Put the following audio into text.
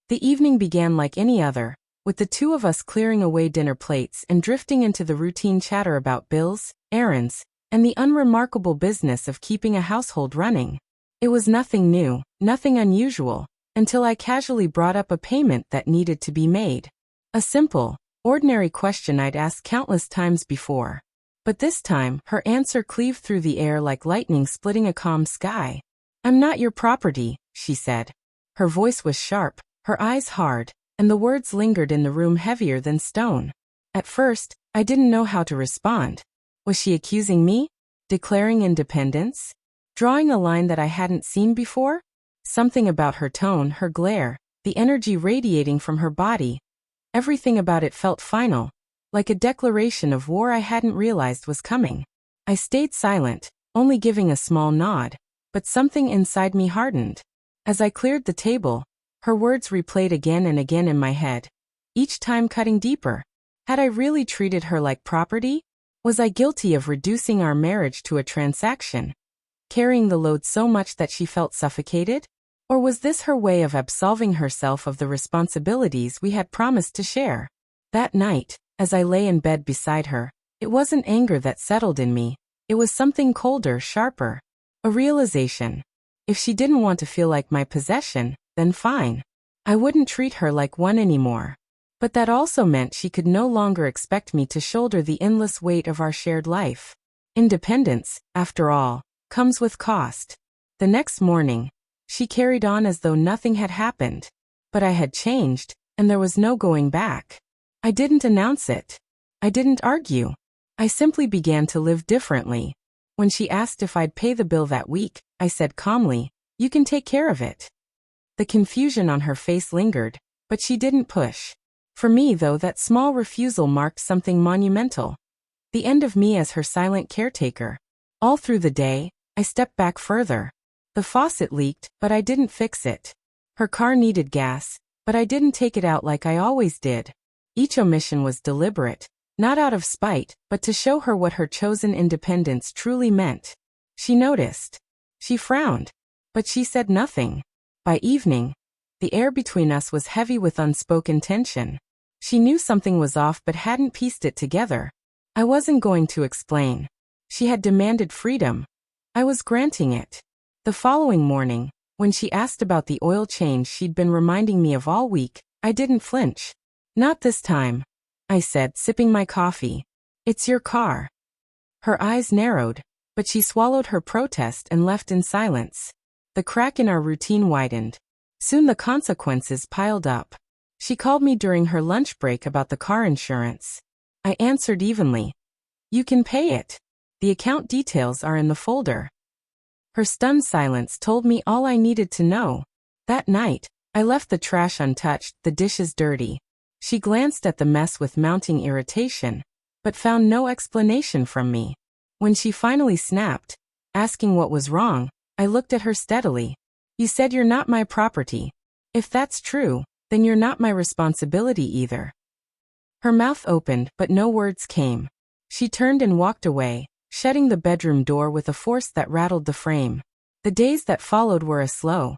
The evening began like any other, with the two of us clearing away dinner plates and drifting into the routine chatter about bills, errands, and the unremarkable business of keeping a household running. It was nothing new, nothing unusual, until I casually brought up a payment that needed to be made. A simple, ordinary question I'd asked countless times before. But this time, her answer cleaved through the air like lightning splitting a calm sky. "I'm not your property," she said. Her voice was sharp, her eyes hard, and the words lingered in the room heavier than stone. At first, I didn't know how to respond. Was she accusing me? Declaring independence? Drawing a line that I hadn't seen before? Something about her tone, her glare, the energy radiating from her body. Everything about it felt final, like a declaration of war I hadn't realized was coming. I stayed silent, only giving a small nod, but something inside me hardened. As I cleared the table, her words replayed again and again in my head, each time cutting deeper. Had I really treated her like property? Was I guilty of reducing our marriage to a transaction, carrying the load so much that she felt suffocated? Or was this her way of absolving herself of the responsibilities we had promised to share? That night, as I lay in bed beside her, it wasn't anger that settled in me. It was something colder, sharper. A realization. If she didn't want to feel like my possession, then fine. I wouldn't treat her like one anymore. But that also meant she could no longer expect me to shoulder the endless weight of our shared life. Independence, after all, comes with cost. The next morning, she carried on as though nothing had happened. But I had changed, and there was no going back. I didn't announce it. I didn't argue. I simply began to live differently. When she asked if I'd pay the bill that week, I said calmly, "You can take care of it." The confusion on her face lingered, but she didn't push. For me, though, that small refusal marked something monumental. The end of me as her silent caretaker. All through the day, I stepped back further. The faucet leaked, but I didn't fix it. Her car needed gas, but I didn't take it out like I always did. Each omission was deliberate, not out of spite, but to show her what her chosen independence truly meant. She noticed. She frowned. But she said nothing. By evening, the air between us was heavy with unspoken tension. She knew something was off but hadn't pieced it together. I wasn't going to explain. She had demanded freedom. I was granting it. The following morning, when she asked about the oil change she'd been reminding me of all week, I didn't flinch. "Not this time," I said, sipping my coffee. "It's your car." Her eyes narrowed, but she swallowed her protest and left in silence. The crack in our routine widened. Soon the consequences piled up. She called me during her lunch break about the car insurance. I answered evenly. "You can pay it. The account details are in the folder." Her stunned silence told me all I needed to know. That night, I left the trash untouched, the dishes dirty. She glanced at the mess with mounting irritation, but found no explanation from me. When she finally snapped, asking what was wrong, I looked at her steadily. "You said you're not my property. If that's true, then you're not my responsibility either." Her mouth opened, but no words came. She turned and walked away, shutting the bedroom door with a force that rattled the frame. The days that followed were a slow,